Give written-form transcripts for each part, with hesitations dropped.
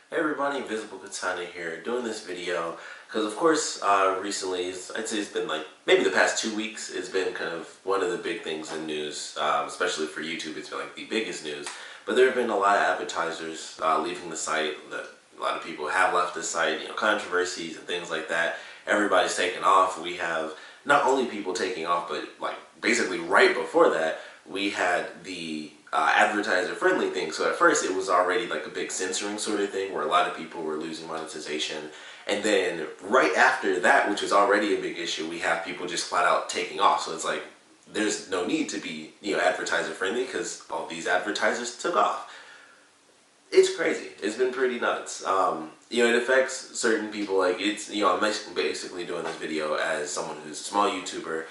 Hey everybody, Invisiblekatana here, doing this video because of course recently, I'd say it's been like maybe the past 2 weeks, it's been kind of one of the big things in news, especially for YouTube. It's been like the biggest news, but there have been a lot of advertisers leaving the site. That a lot of people have left the site, controversies and things like that. Everybody's taken off. We have not only people taking off, but like basically right before that, we had the advertiser friendly thing. So at first it was already like a big censoring sort of thing where a lot of people were losing monetization. And then right after that, which was already a big issue, we have people just flat out taking off. So it's like there's no need to be advertiser friendly because all these advertisers took off. It's crazy. It's been pretty nuts. It affects certain people. Like I'm basically doing this video as someone who's a small YouTuber.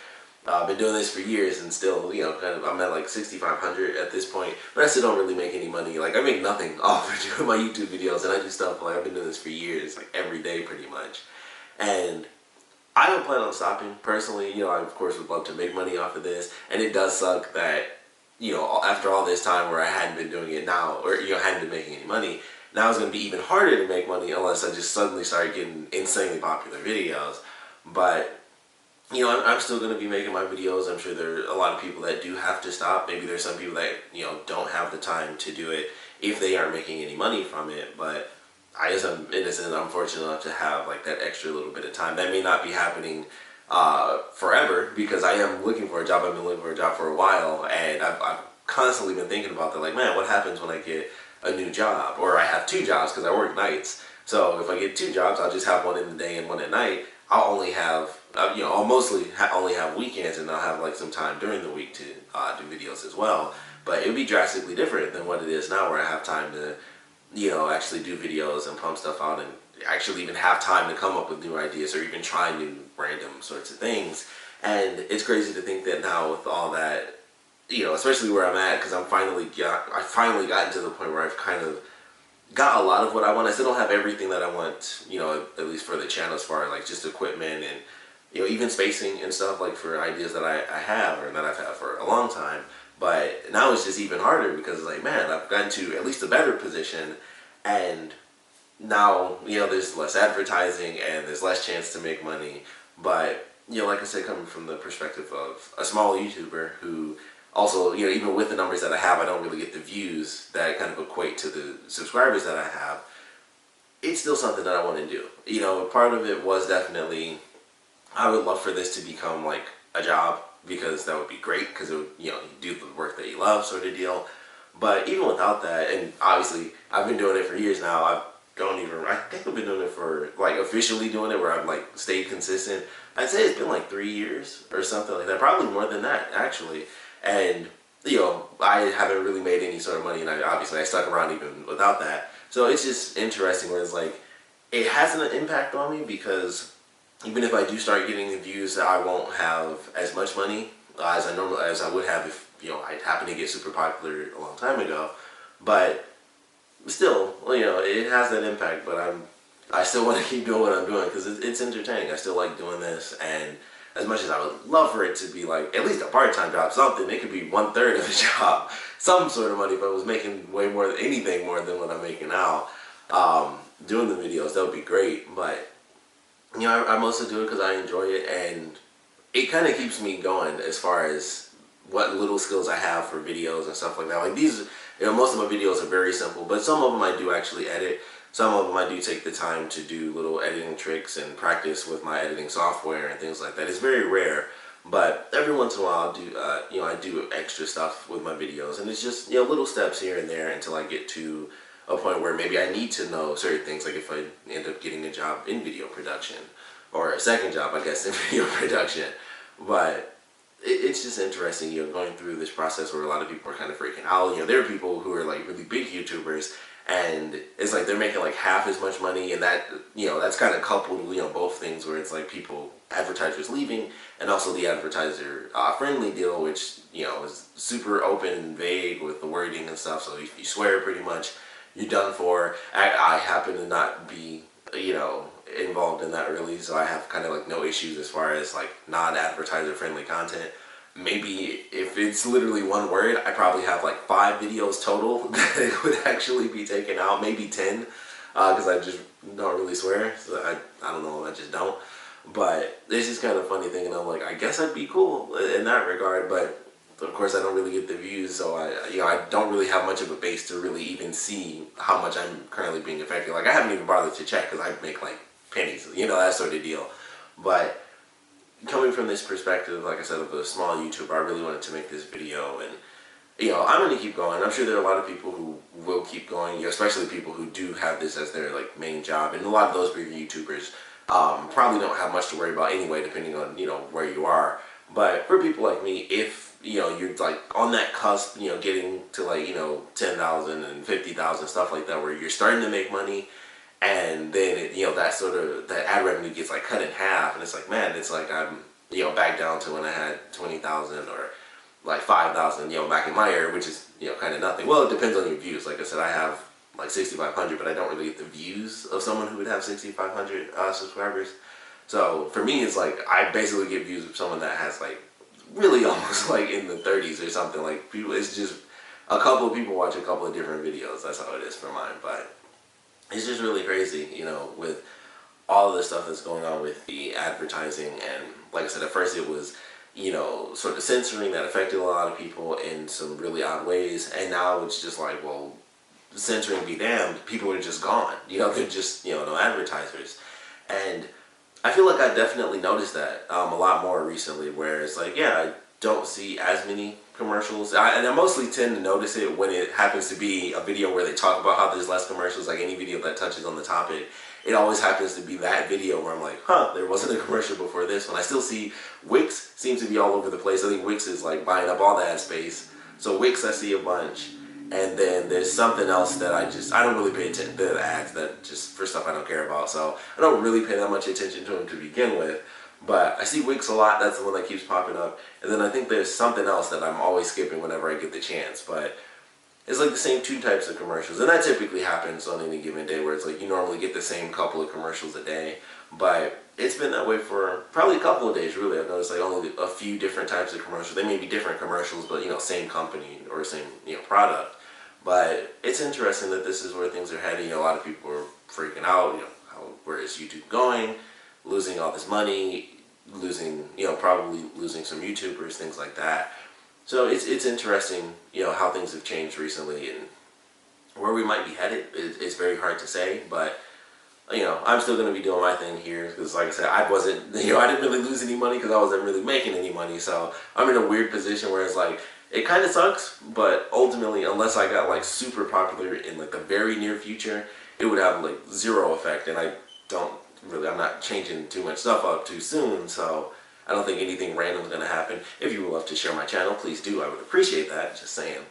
I've been doing this for years and still, I'm at like 6,500 at this point, but I still don't really make any money. Like I make nothing off of doing my YouTube videos, and I do stuff like I've been doing this for years, like every day pretty much. And I don't plan on stopping personally. I of course would love to make money off of this, and it does suck that after all this time where I hadn't been doing it now, or hadn't been making any money, now it's going to be even harder to make money unless I just suddenly start getting insanely popular videos. But I'm still going to be making my videos. I'm sure there are a lot of people that do have to stop. Maybe there's some people that don't have the time to do it if they aren't making any money from it. But I guess I'm innocent. I'm fortunate enough to have like that extra little bit of time. That may not be happening forever because I am looking for a job. I've been looking for a job for a while, and I've constantly been thinking about that. Like, man, what happens when I get a new job, or I have two jobs because I work nights. So if I get two jobs, I'll just have one in the day and one at night. I'll only have I'll mostly only have weekends, and I'll have like some time during the week to do videos as well. But it would be drastically different than what it is now, where I have time to actually do videos and pump stuff out, and actually even have time to come up with new ideas or even try new random sorts of things. And it's crazy to think that now with all that, especially where I'm at, because I finally gotten to the point where I've kind of got a lot of what I want. I still don't have everything that I want, at least for the channel, as far as like just equipment and even spacing and stuff, like for ideas that I have or that I've had for a long time. But now it's just even harder because it's like, man, I've gotten to at least a better position, and now there's less advertising and there's less chance to make money. But like I said, coming from the perspective of a small YouTuber who also, even with the numbers that I have, I don't really get the views that kind of equate to the subscribers that I have. It's still something that I want to do. Part of it was definitely, I would love for this to become like a job, because that would be great, because it would, you do the work that you love sort of deal. But even without that, and obviously I've been doing it for years now, I think I've been doing it for, like, officially doing it, where I've like stayed consistent. I'd say it's been like 3 years or something like that, probably more than that actually. And I haven't really made any sort of money, and obviously I stuck around even without that. So it's just interesting where it's like, it has an impact on me, because even if I do start getting the views, I won't have as much money as I would have if I happened to get super popular a long time ago. But still, it has that impact. But I still want to keep doing what I'm doing, because it's entertaining. I still like doing this, and as much as I would love for it to be like at least a part-time job, something, it could be 1/3 of a job, some sort of money. If I was making way more, anything more than what I'm making now, doing the videos, that would be great. But I mostly do it because I enjoy it, and it kind of keeps me going as far as what little skills I have for videos and stuff like that. Like these, most of my videos are very simple, but some of them I do actually edit. Some of them I do take the time to do little editing tricks and practice with my editing software and things like that. It's very rare, but every once in a while I do extra stuff with my videos, and it's just little steps here and there until I get to a point where maybe I need to know certain things, like if I end up getting a job in video production, or a second job, I guess, in video production. But it's just interesting, going through this process where a lot of people are kind of freaking out. There are people who are like really big YouTubers, and it's like they're making like half as much money, and that that's kind of coupled both things, where it's like advertisers leaving, and also the advertiser friendly deal, which is super open and vague with the wording and stuff. So if you swear, pretty much you're done for. I happen to not be involved in that really, so I have kind of like no issues as far as like non-advertiser friendly content. Maybe if it's literally one word, I probably have like 5 videos total that would actually be taken out, maybe 10. because I just don't really swear. So I don't know, I just don't. But it's just kind of funny thinking, I'm like, I guess I'd be cool in that regard, but of course I don't really get the views, so I don't really have much of a base to really even see how much I'm currently being affected. Like, I haven't even bothered to check because I make like pennies, that sort of deal. But coming from this perspective, like I said, of a small YouTuber, I really wanted to make this video, and I'm going to keep going. I'm sure there are a lot of people who will keep going, especially people who do have this as their like main job, and a lot of those bigger YouTubers probably don't have much to worry about anyway, depending on where you are. But for people like me, if you're like on that cusp, getting to like 10,000 and 50,000, stuff like that, where you're starting to make money, and then that ad revenue gets like cut in half, and it's like, man, it's like I'm back down to when I had 20,000 or like 5,000, back in my era, which is kind of nothing. Well, it depends on your views. Like I said, I have like 6,500, but I don't really get the views of someone who would have 6,500 subscribers. So for me, it's like I basically get views of someone that has like really almost like in the 30s or something. Like, people, it's just a couple of people watch a couple of different videos. That's how it is for mine. But it's just really crazy, with all of the stuff that's going on with the advertising. And like I said, at first it was sort of censoring that affected a lot of people in some really odd ways, and now it's just like, well, censoring be damned, people are just gone. They're just no advertisers. And I feel like I definitely noticed that a lot more recently, where it's like, yeah, I don't see as many commercials, and I mostly tend to notice it when it happens to be a video where they talk about how there's less commercials. Like any video that touches on the topic, it always happens to be that video where I'm like, huh, there wasn't a commercial before this one. I still see Wix seems to be all over the place. I think Wix is like buying up all the ad space. So Wix, I see a bunch. And then there's something else that I don't really pay attention to, the ads that just for stuff I don't care about. So I don't really pay that much attention to them to begin with. But I see Wix a lot. That's the one that keeps popping up. And then I think there's something else that I'm always skipping whenever I get the chance. But it's like the same two types of commercials. And that typically happens on any given day, where it's like you normally get the same couple of commercials a day. But it's been that way for probably a couple of days, really. I've noticed like only a few different types of commercials. They may be different commercials, but same company or same product. But it's interesting that this is where things are heading. A lot of people are freaking out. Where is YouTube going? Losing all this money, losing probably losing some YouTubers, things like that. So it's interesting, how things have changed recently, and where we might be headed. It's very hard to say, but I'm still going to be doing my thing here, because like I said, I wasn't, I didn't really lose any money because I wasn't really making any money. So I'm in a weird position where it's like, it kind of sucks, but ultimately, unless I got like super popular in like the very near future, it would have like zero effect. And I'm not changing too much stuff up too soon, so I don't think anything random is going to happen. If you would love to share my channel, please do. I would appreciate that, just saying.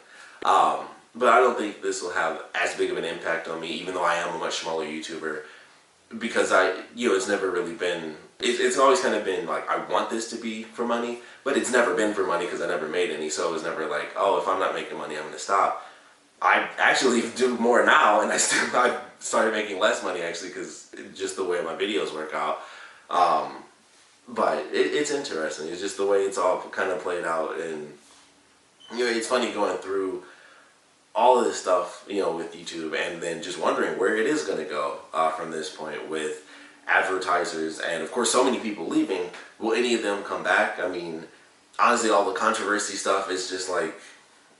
But I don't think this will have as big of an impact on me, even though I am a much smaller YouTuber, because it's never really been, it's always kind of been like, I want this to be for money, but it's never been for money because I never made any. So it was never like, oh, if I'm not making money, I'm going to stop. I actually do more now, and I started making less money actually, because just the way my videos work out. But it's interesting. It's just the way it's all kind of played out, and it's funny going through all of this stuff, with YouTube, and then just wondering where it is going to go from this point with advertisers, and of course so many people leaving. Will any of them come back? I mean, honestly, all the controversy stuff is just like,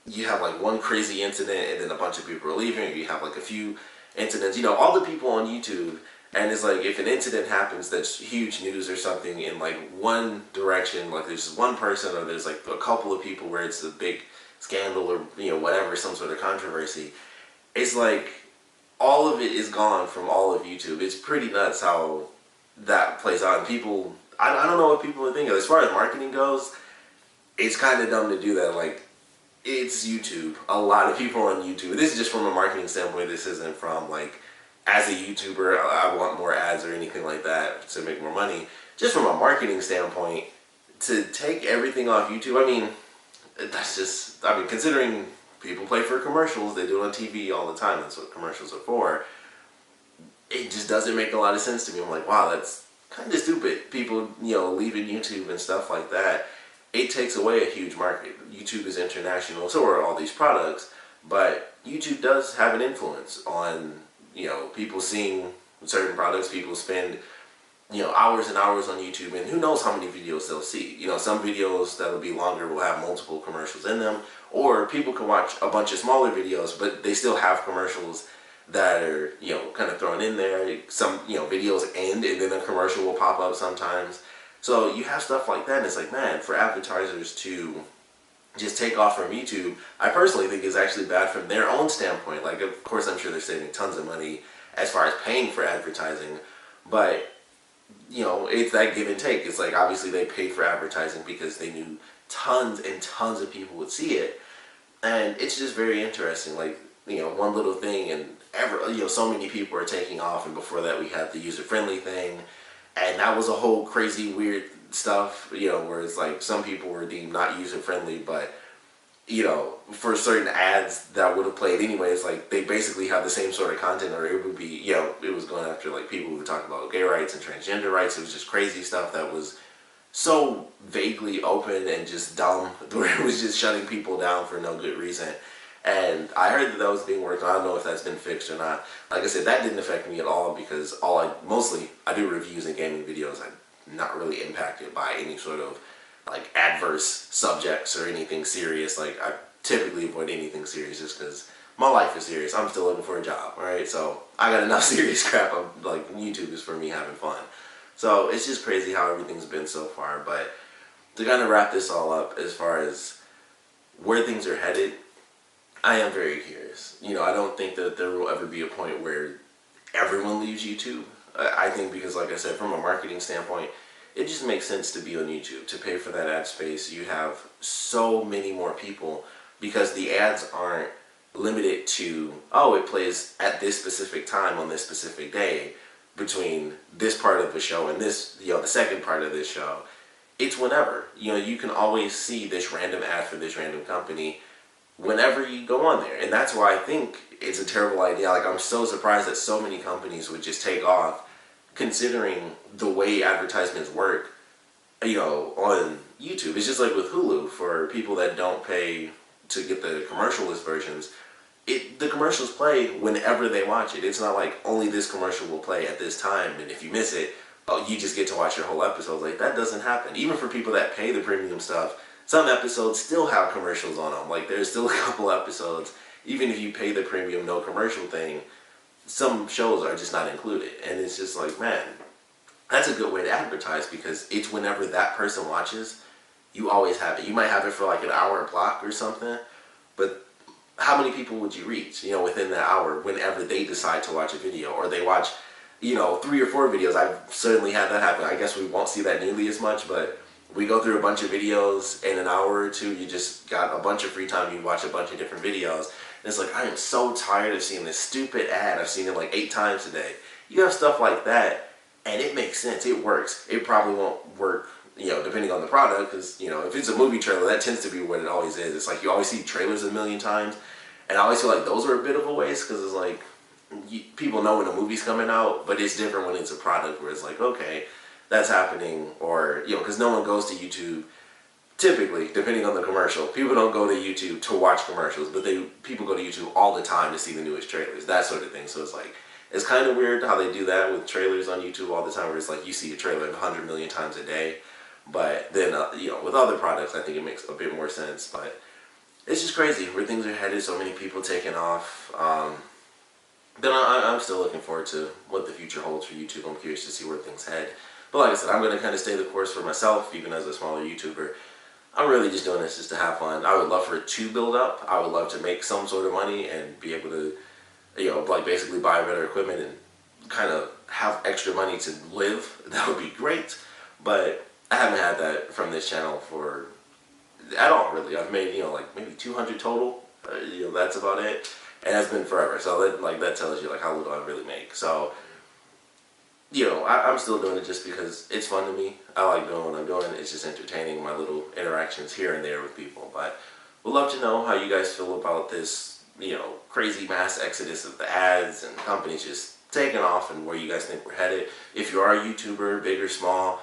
you have like one crazy incident and then a bunch of people are leaving, or you have like a few incidents, all the people on YouTube, and it's like, if an incident happens that's huge news or something in like one direction, like there's just one person, or there's like a couple of people where it's a big scandal, or whatever, some sort of controversy, it's like all of it is gone from all of YouTube. It's pretty nuts how that plays out, and people, I don't know what people are thinking. As far as marketing goes, it's kind of dumb to do that. Like, it's YouTube. A lot of people are on YouTube. This is just from a marketing standpoint. This isn't from like, as a YouTuber, I want more ads or anything like that to make more money. Just from a marketing standpoint, to take everything off YouTube, I mean, that's just, considering people play for commercials, they do it on TV all the time, that's what commercials are for, it just doesn't make a lot of sense to me. I'm like, wow, that's kind of stupid. People, leaving YouTube and stuff like that, it takes away a huge market. YouTube is international, so are all these products, but YouTube does have an influence on people seeing certain products, people spend hours and hours on YouTube, and who knows how many videos they'll see. Some videos that'll be longer will have multiple commercials in them, or people can watch a bunch of smaller videos, but they still have commercials that are, kind of thrown in there. Some, videos end and then a commercial will pop up sometimes. So you have stuff like that, and it's like, man, for advertisers to just take off from YouTube, I personally think is actually bad from their own standpoint. Like, of course, I'm sure they're saving tons of money as far as paying for advertising, but it's that give and take. It's like, obviously they paid for advertising because they knew tons and tons of people would see it. And it's just very interesting. Like, one little thing, and so many people are taking off. And before that, we had the user-friendly thing. And that was a whole crazy, weird stuff, where it's like some people were deemed not user-friendly, but for certain ads that would have played anyway, it's like they basically have the same sort of content, or it would be, it was going after like people who were talking about gay rights and transgender rights. It was just crazy stuff that was so vaguely open and just dumb, where it was just shutting people down for no good reason. And I heard that was being worked on. I don't know if that's been fixed or not. Like I said, that didn't affect me at all, because I do reviews and gaming videos. I'm not really impacted by any sort of like adverse subjects or anything serious. Like, I typically avoid anything serious just because my life is serious. I'm still looking for a job, alright? So I got enough serious crap. Like, YouTube is for me having fun. So it's just crazy how everything's been so far. But to kind of wrap this all up, as far as where things are headed, I am very curious. I don't think that there will ever be a point where everyone leaves YouTube. I think because, like I said, from a marketing standpoint, it just makes sense to be on YouTube, to pay for that ad space. You have so many more people, because the ads aren't limited to, oh, it plays at this specific time on this specific day between this part of the show and this, the second part of this show. It's whenever. You can always see this random ad for this random company whenever you go on there. And that's why I think it's a terrible idea. Like, I'm so surprised that so many companies would just take off, considering the way advertisements work, on YouTube. It's just like with Hulu, for people that don't pay to get the commercial-less versions. The commercials play whenever they watch it. It's not like only this commercial will play at this time, and if you miss it, oh, you just get to watch your whole episode. Like, that doesn't happen. Even for people that pay the premium stuff, some episodes still have commercials on them. Like, there's still a couple episodes, even if you pay the premium no commercial thing, some shows are just not included. And it's just like, man, that's a good way to advertise, because it's whenever that person watches, you always have it. You might have it for like an hour block or something, but how many people would you reach, within that hour, whenever they decide to watch a video, or they watch, 3 or 4 videos. I've certainly had that happen. I guess we won't see that nearly as much, but we go through a bunch of videos in an hour or two. You just got a bunch of free time. You watch a bunch of different videos. And it's like, I am so tired of seeing this stupid ad. I've seen it like 8 times today. You have stuff like that, and it makes sense. It works. It probably won't work, depending on the product, because, if it's a movie trailer, that tends to be what it always is. It's like you always see trailers a million times, and I always feel like those are a bit of a waste, because it's like, people know when a movie's coming out, but it's different when it's a product, where it's like, okay, that's happening, or, because no one goes to YouTube, typically, depending on the commercial. People don't go to YouTube to watch commercials, but people go to YouTube all the time to see the newest trailers, that sort of thing. So it's like, it's kind of weird how they do that with trailers on YouTube all the time, where it's like you see a trailer 100 million times a day. But then, with other products, I think it makes a bit more sense. But it's just crazy where things are headed. So many people taking off. Then I'm still looking forward to what the future holds for YouTube. I'm curious to see where things head. But like I said, I'm going to kind of stay the course for myself, even as a smaller YouTuber. I'm really just doing this just to have fun. I would love for it to build up. I would love to make some sort of money and be able to, like basically buy better equipment and kind of have extra money to live. That would be great. But I haven't had that from this channel at all, really. I've made, like maybe 200 total. That's about it. And that's been forever. So that tells you like how little I really make. So, I'm still doing it just because it's fun to me. I like doing what I'm doing. It's just entertaining, my little interactions here and there with people. But we'd love to know how you guys feel about this, crazy mass exodus of the ads and companies just taking off, and where you guys think we're headed. If you are a YouTuber, big or small,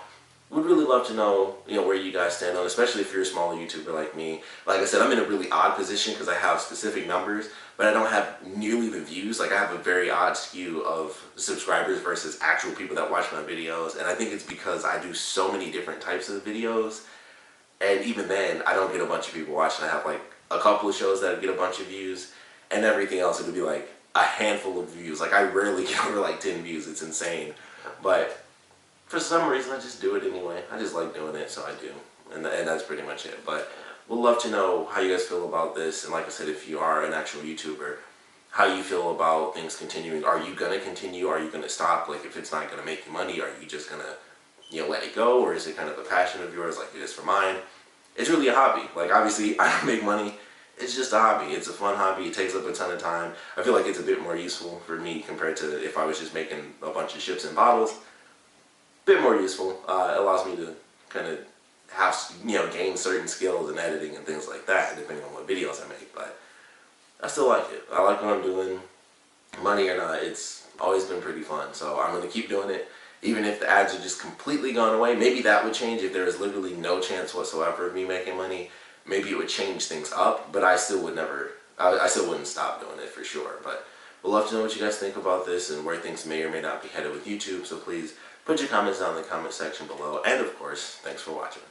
would really love to know, where you guys stand on, especially if you're a smaller YouTuber like me. Like I said, I'm in a really odd position because I have specific numbers, but I don't have nearly the views. Like I have a very odd skew of subscribers versus actual people that watch my videos, and I think it's because I do so many different types of videos, and even then, I don't get a bunch of people watching. I have like a couple of shows that get a bunch of views, and everything else it'll be like a handful of views. Like I rarely get over like 10 views. It's insane, but for some reason, I just do it anyway. I just like doing it, so I do. And that's pretty much it. But we'd love to know how you guys feel about this. And like I said, if you are an actual YouTuber, how you feel about things continuing. Are you going to continue? Are you going to stop? Like, if it's not going to make you money, are you just going to, let it go? Or is it kind of a passion of yours like it is for mine? It's really a hobby. Like, obviously, I don't make money. It's just a hobby. It's a fun hobby. It takes up a ton of time. I feel like it's a bit more useful for me compared to if I was just making a bunch of ships and bottles. Bit more useful. It allows me to kind of have, gain certain skills in editing and things like that, depending on what videos I make. But I still like it. I like what I'm doing. Money or not, it's always been pretty fun. So I'm going to keep doing it. Even if the ads are just completely gone away, maybe that would change if there was literally no chance whatsoever of me making money. Maybe it would change things up, but I still would never, I still wouldn't stop doing it for sure. But we'd love to know what you guys think about this and where things may or may not be headed with YouTube. So please put your comments down in the comment section below. And of course, thanks for watching.